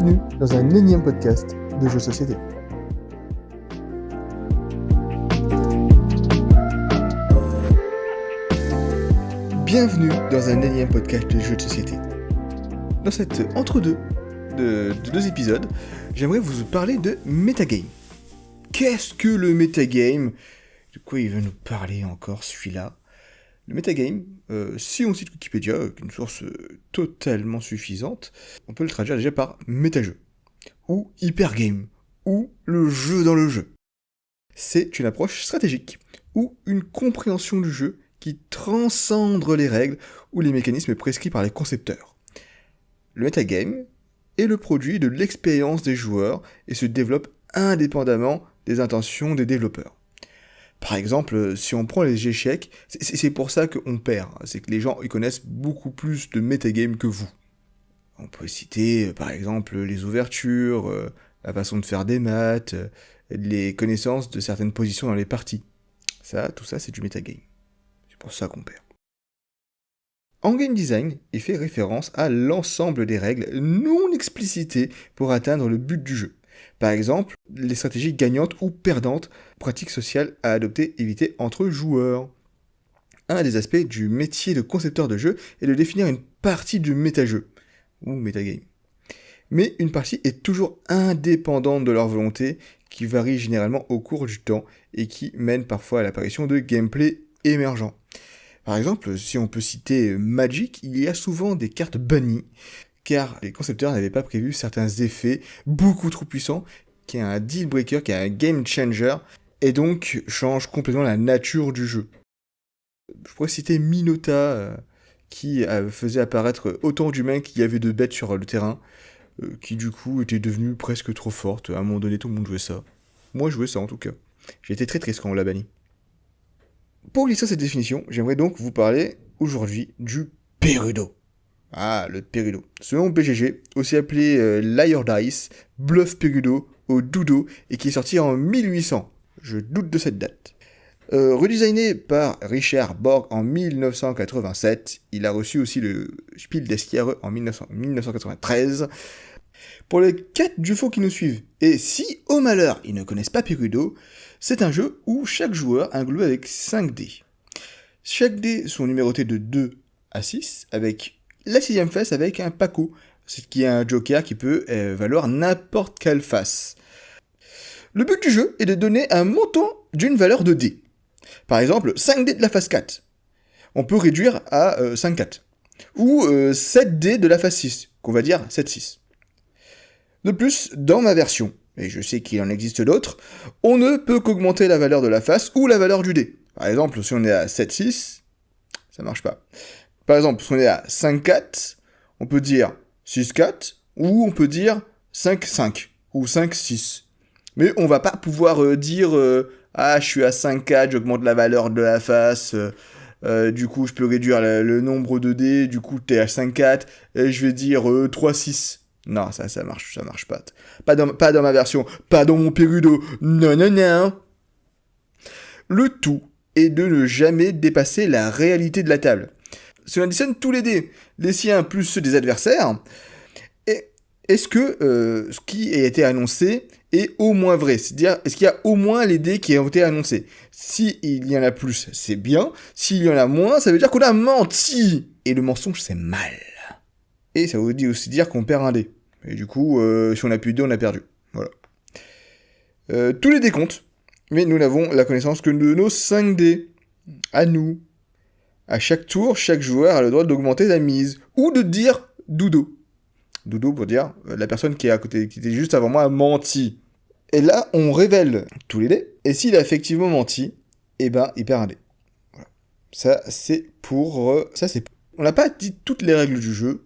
Bienvenue dans un énième podcast de jeux de société. Bienvenue dans un énième podcast de jeux de société. Dans cet entre-deux de deux épisodes, j'aimerais vous parler de metagame. Qu'est-ce que le metagame ? De quoi il veut nous parler encore celui-là ? Le metagame, si on cite Wikipédia, une source totalement suffisante, on peut le traduire déjà par métajeu, ou hypergame, ou le jeu dans le jeu. C'est une approche stratégique, ou une compréhension du jeu qui transcende les règles ou les mécanismes prescrits par les concepteurs. Le metagame est le produit de l'expérience des joueurs et se développe indépendamment des intentions des développeurs. Par exemple, si on prend les échecs, c'est pour ça qu'on perd. C'est que les gens ils connaissent beaucoup plus de metagame que vous. On peut citer, par exemple, les ouvertures, la façon de faire des maths, les connaissances de certaines positions dans les parties. Tout ça, c'est du metagame. C'est pour ça qu'on perd. En game design, il fait référence à l'ensemble des règles non explicitées pour atteindre le but du jeu. Par exemple, les stratégies gagnantes ou perdantes, pratiques sociales à adopter, éviter entre joueurs. Un des aspects du métier de concepteur de jeu est de définir une partie du métajeu, ou metagame. Mais une partie est toujours indépendante de leur volonté, qui varie généralement au cours du temps et qui mène parfois à l'apparition de gameplay émergent. Par exemple, si on peut citer Magic, il y a souvent des cartes bannies, car les concepteurs n'avaient pas prévu certains effets beaucoup trop puissants, qui est un deal breaker, qui est un game changer, et donc change complètement la nature du jeu. Je pourrais citer Minota, qui faisait apparaître autant d'humains qu'il y avait de bêtes sur le terrain, qui du coup était devenue presque trop forte. À un moment donné, tout le monde jouait ça. Moi, je jouais ça en tout cas. J'ai été très triste quand on l'a banni. Pour illustrer cette définition, j'aimerais donc vous parler aujourd'hui du Perudo. Ah, le Perudo. Selon BGG, aussi appelé Liar Dice, Bluff Perudo au Doodoo et qui est sorti en 1800. Je doute de cette date. Redesigné par Richard Borg en 1987, il a reçu aussi le Spiel des Jahres en 1993. Pour les 4 Dufaux qui nous suivent, et si au malheur ils ne connaissent pas Perudo, c'est un jeu où chaque joueur a un globe avec 5 dés. Chaque dés sont numérotés de 2 à 6, avec la 6ème face avec un Paco, ce qui est un joker qui peut valoir n'importe quelle face. Le but du jeu est de donner un montant d'une valeur de dés. Par exemple, 5 dés de la face 4. On peut réduire à 5-4. Ou 7 dés de la face 6, qu'on va dire 7-6. De plus, dans ma version, et je sais qu'il en existe d'autres, on ne peut qu'augmenter la valeur de la face ou la valeur du dé. Par exemple, si on est à 7-6, ça marche pas. Par exemple, si on est à 5-4, on peut dire 6-4, ou on peut dire 5-5, ou 5-6. Mais on va pas pouvoir dire je suis à 5-4, j'augmente la valeur de la face, du coup je peux réduire le nombre de dés, du coup t'es à 5-4, et je vais dire 3-6. Non, ça marche pas. Pas dans ma version, pas dans mon Perudo, non. Le tout est de ne jamais dépasser la réalité de la table. Si on additionne tous les dés, les siens plus ceux des adversaires, est-ce que ce qui a été annoncé est au moins vrai ? C'est-à-dire, est-ce qu'il y a au moins les dés qui ont été annoncés ? S'il y en a plus, c'est bien. S'il y en a moins, ça veut dire qu'on a menti. Et le mensonge, c'est mal. Et ça veut aussi dire qu'on perd un dé. Et du coup, si on a plus de dés, on a perdu. Voilà. Tous les dés comptent, mais nous n'avons la connaissance que de nos 5 dés. À nous. À chaque tour, chaque joueur a le droit d'augmenter la mise, ou de dire doudou. Doudou pour dire la personne qui est à côté, qui était juste avant moi, a menti. Et là, on révèle tous les dés, et s'il a effectivement menti, il perd un dé. Voilà. Ça, c'est pour... On n'a pas dit toutes les règles du jeu,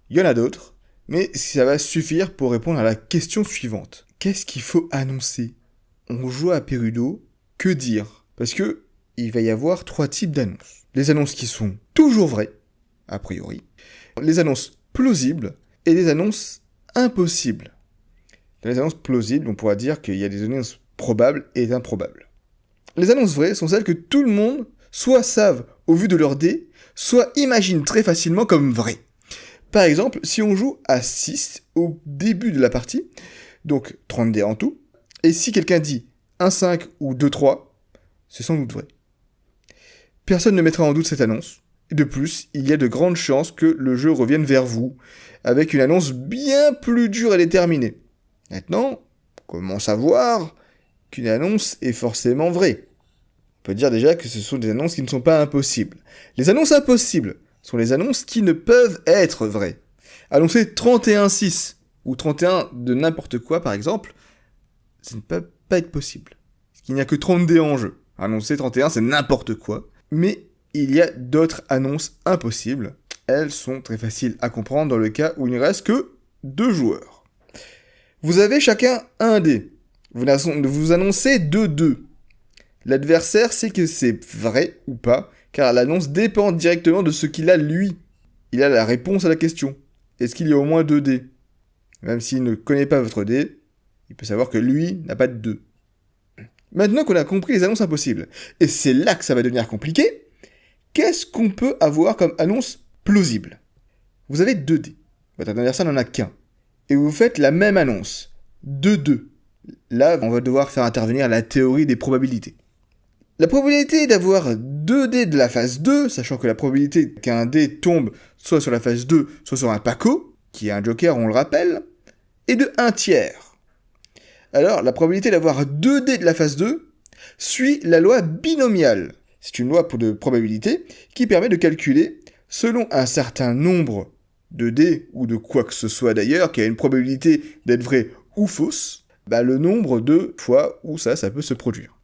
il y en a d'autres, mais ça va suffire pour répondre à la question suivante. Qu'est-ce qu'il faut annoncer ? On joue à Perudo, que dire ? Parce que il va y avoir 3 types d'annonces. Les annonces qui sont toujours vraies, a priori. Les annonces plausibles et les annonces impossibles. Dans les annonces plausibles, on pourra dire qu'il y a des annonces probables et improbables. Les annonces vraies sont celles que tout le monde soit savent au vu de leur dé, soit imagine très facilement comme vraies. Par exemple, si on joue à 6 au début de la partie, donc 30 dés en tout, et si quelqu'un dit 1-5 ou 2-3, c'est sans doute vrai. Personne ne mettra en doute cette annonce, et de plus, il y a de grandes chances que le jeu revienne vers vous, avec une annonce bien plus dure à déterminer. Maintenant, comment savoir qu'une annonce est forcément vraie ? On peut dire déjà que ce sont des annonces qui ne sont pas impossibles. Les annonces impossibles sont les annonces qui ne peuvent être vraies. Annoncer 31-6 ou 31 de n'importe quoi, par exemple, ça ne peut pas être possible. Parce qu'il n'y a que 30 dés en jeu. Annoncer 31, c'est n'importe quoi. Mais il y a d'autres annonces impossibles. Elles sont très faciles à comprendre dans le cas où il ne reste que 2 joueurs. Vous avez chacun un dé. Vous annoncez 2-2. L'adversaire sait que c'est vrai ou pas, car l'annonce dépend directement de ce qu'il a lui. Il a la réponse à la question. Est-ce qu'il y a au moins 2 dés ? Même s'il ne connaît pas votre dé, il peut savoir que lui n'a pas de 2. Maintenant qu'on a compris les annonces impossibles, et c'est là que ça va devenir compliqué, qu'est-ce qu'on peut avoir comme annonce plausible ? Vous avez 2 dés. Votre adversaire n'en a qu'un. Et vous faites la même annonce. 2-2. Là, on va devoir faire intervenir la théorie des probabilités. La probabilité d'avoir 2 dés de la phase 2, sachant que la probabilité qu'un dé tombe soit sur la phase 2, soit sur un Paco, qui est un joker, on le rappelle, est de 1/3. Alors, la probabilité d'avoir 2 dés de la phase 2 suit la loi binomiale. C'est une loi de probabilité qui permet de calculer, selon un certain nombre de dés, ou de quoi que ce soit d'ailleurs, qui a une probabilité d'être vrai ou fausse, le nombre de fois où ça peut se produire.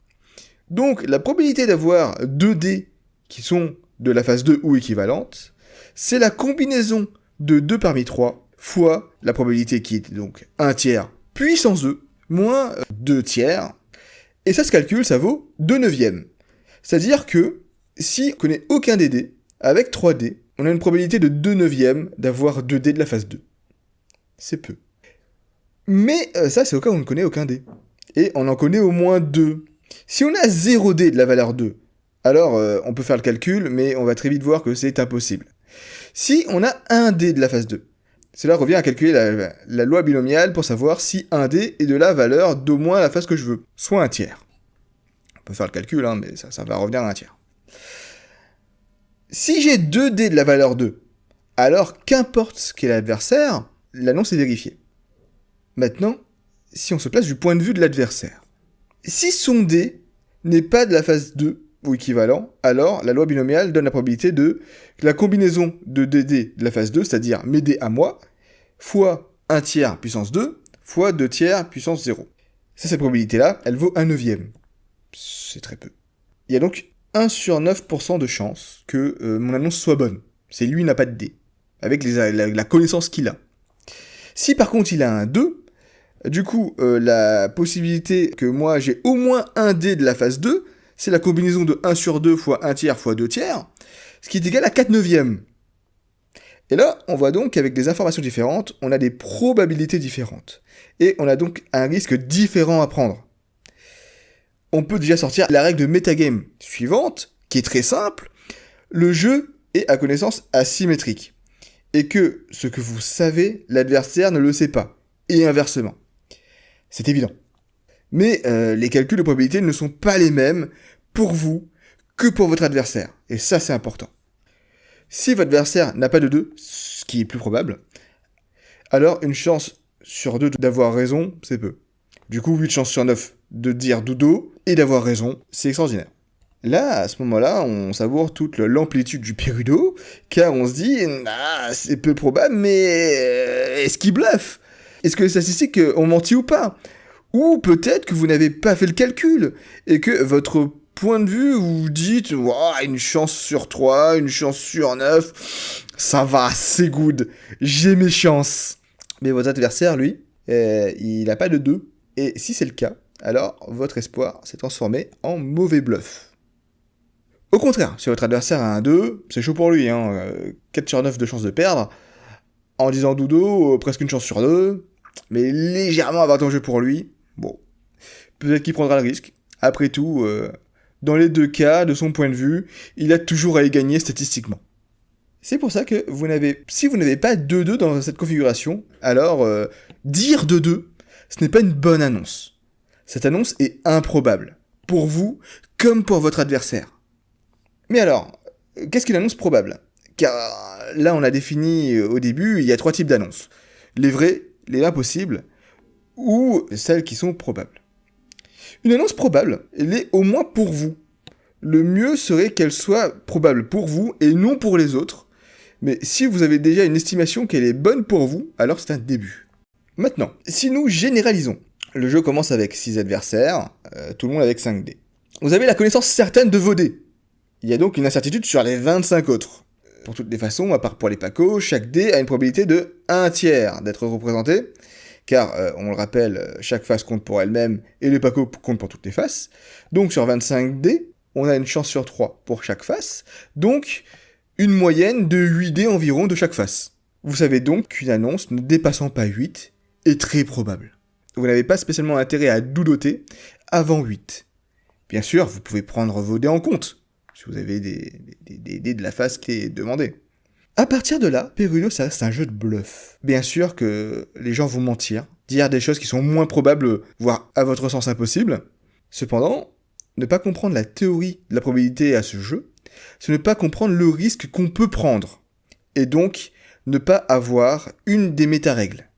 Donc, la probabilité d'avoir 2 dés qui sont de la phase 2 ou équivalentes, c'est la combinaison de 2 parmi 3 fois la probabilité qui est donc 1/3 puissance 2 moins 2/3. Et ça se calcule, ça vaut 2/9. C'est-à-dire que si on connaît aucun des dés, avec 3 dés, on a une probabilité de 2/9 d'avoir 2 dés de la phase 2. C'est peu. Mais ça, c'est au cas où on ne connaît aucun dé. Et on en connaît au moins 2. Si on a 0 dé de la valeur 2, alors on peut faire le calcul, mais on va très vite voir que c'est impossible. Si on a 1 dé de la phase 2, cela revient à calculer la loi binomiale pour savoir si 1 dé est de la valeur d'au moins la phase que je veux, soit 1/3. On peut faire le calcul, mais ça va revenir à 1/3. Si j'ai 2 dés de la valeur 2, alors qu'importe ce qu'est l'adversaire, l'annonce est vérifiée. Maintenant, si on se place du point de vue de l'adversaire, si son dé n'est pas de la phase 2 ou équivalent, alors la loi binomiale donne la probabilité de la combinaison de 2 dés de la phase 2, c'est-à-dire mes dés à moi, fois 1/3 puissance 2, fois 2/3 puissance 0. Cette probabilité-là, elle vaut 1/9. C'est très peu. Il y a donc 1 sur 9% de chance que mon annonce soit bonne. C'est lui n'a pas de dés, avec la connaissance qu'il a. Si par contre il a un 2, du coup, la possibilité que moi j'ai au moins un dé de la phase 2, c'est la combinaison de 1 sur 2 fois 1/3 fois 2/3, ce qui est égal à 4/9. Et là, on voit donc qu'avec des informations différentes, on a des probabilités différentes. Et on a donc un risque différent à prendre. On peut déjà sortir la règle de metagame suivante, qui est très simple. Le jeu est à connaissance asymétrique. Et que ce que vous savez, l'adversaire ne le sait pas. Et inversement. C'est évident. Mais les calculs de probabilité ne sont pas les mêmes pour vous que pour votre adversaire. Et ça, c'est important. Si votre adversaire n'a pas de 2, ce qui est plus probable, alors une chance sur 2 d'avoir raison, c'est peu. Du coup, 8 chances sur 9 de dire dodo et d'avoir raison, c'est extraordinaire. Là, à ce moment-là, on savoure toute l'amplitude du Perudo, car on se dit, c'est peu probable, mais est-ce qu'il bluffe ? Est-ce que les statistiques ont menti ou pas ? Ou peut-être que vous n'avez pas fait le calcul, et que votre point de vue, vous vous dites, une chance sur 3, une chance sur 9, ça va, c'est good, j'ai mes chances. Mais votre adversaire, lui, il n'a pas de 2, et si c'est le cas, alors votre espoir s'est transformé en mauvais bluff. Au contraire, si votre adversaire a un 2, c'est chaud pour lui, 4 sur 9 de chance de perdre, en disant dodo, presque une chance sur 2, mais légèrement avantageux pour lui. Bon, peut-être qu'il prendra le risque. Après tout, dans les deux cas, de son point de vue, il a toujours à y gagner statistiquement. C'est pour ça que si vous n'avez pas 2-2 dans cette configuration, alors dire 2-2, ce n'est pas une bonne annonce. Cette annonce est improbable, pour vous comme pour votre adversaire. Mais alors, qu'est-ce qu'une annonce probable ? Car là, on a défini au début, il y a 3 types d'annonces. Les vraies, les impossibles, ou celles qui sont probables. Une annonce probable, elle est au moins pour vous. Le mieux serait qu'elle soit probable pour vous et non pour les autres. Mais si vous avez déjà une estimation qu'elle est bonne pour vous, alors c'est un début. Maintenant, si nous généralisons, le jeu commence avec 6 adversaires, tout le monde avec 5 dés. Vous avez la connaissance certaine de vos dés. Il y a donc une incertitude sur les 25 autres. Pour toutes les façons, à part pour les pacos, chaque dé a une probabilité de 1/3 d'être représenté, car, on le rappelle, chaque face compte pour elle-même, et les pacos comptent pour toutes les faces. Donc sur 25 dés, on a une chance sur 3 pour chaque face, donc une moyenne de 8 dés environ de chaque face. Vous savez donc qu'une annonce ne dépassant pas 8 est très probable. Vous n'avez pas spécialement intérêt à doudoter avant 8. Bien sûr, vous pouvez prendre vos dés en compte, si vous avez des dés de la face qui est demandée. À partir de là, Perulo, ça reste un jeu de bluff. Bien sûr que les gens vont mentir, dire des choses qui sont moins probables, voire à votre sens impossibles. Cependant, ne pas comprendre la théorie de la probabilité à ce jeu, c'est ne pas comprendre le risque qu'on peut prendre, et donc ne pas avoir une des méta-règles.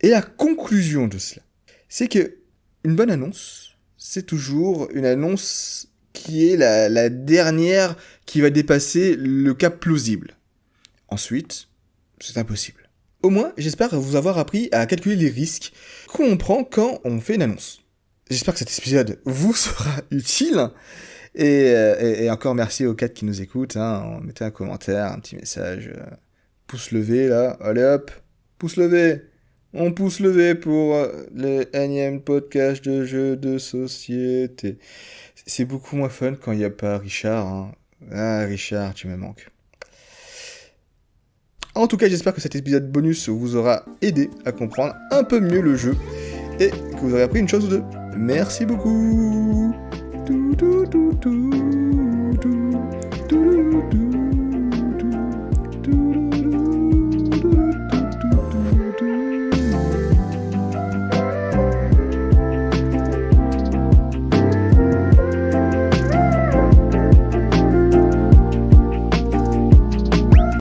Et la conclusion de cela, c'est que une bonne annonce, c'est toujours une annonce qui est la dernière qui va dépasser le cap plausible. Ensuite, c'est impossible. Au moins, j'espère vous avoir appris à calculer les risques qu'on prend quand on fait une annonce. J'espère que cet épisode vous sera utile. Et encore merci aux 4 qui nous écoutent. Mettez un commentaire, un petit message. Pouce levé là. Allez hop. Pouce levé. On pouce levé pour le énième podcast de jeux de société. C'est beaucoup moins fun quand il n'y a pas Richard. Ah Richard, tu me manques. En tout cas, j'espère que cet épisode bonus vous aura aidé à comprendre un peu mieux le jeu et que vous aurez appris une chose ou deux. Merci beaucoup.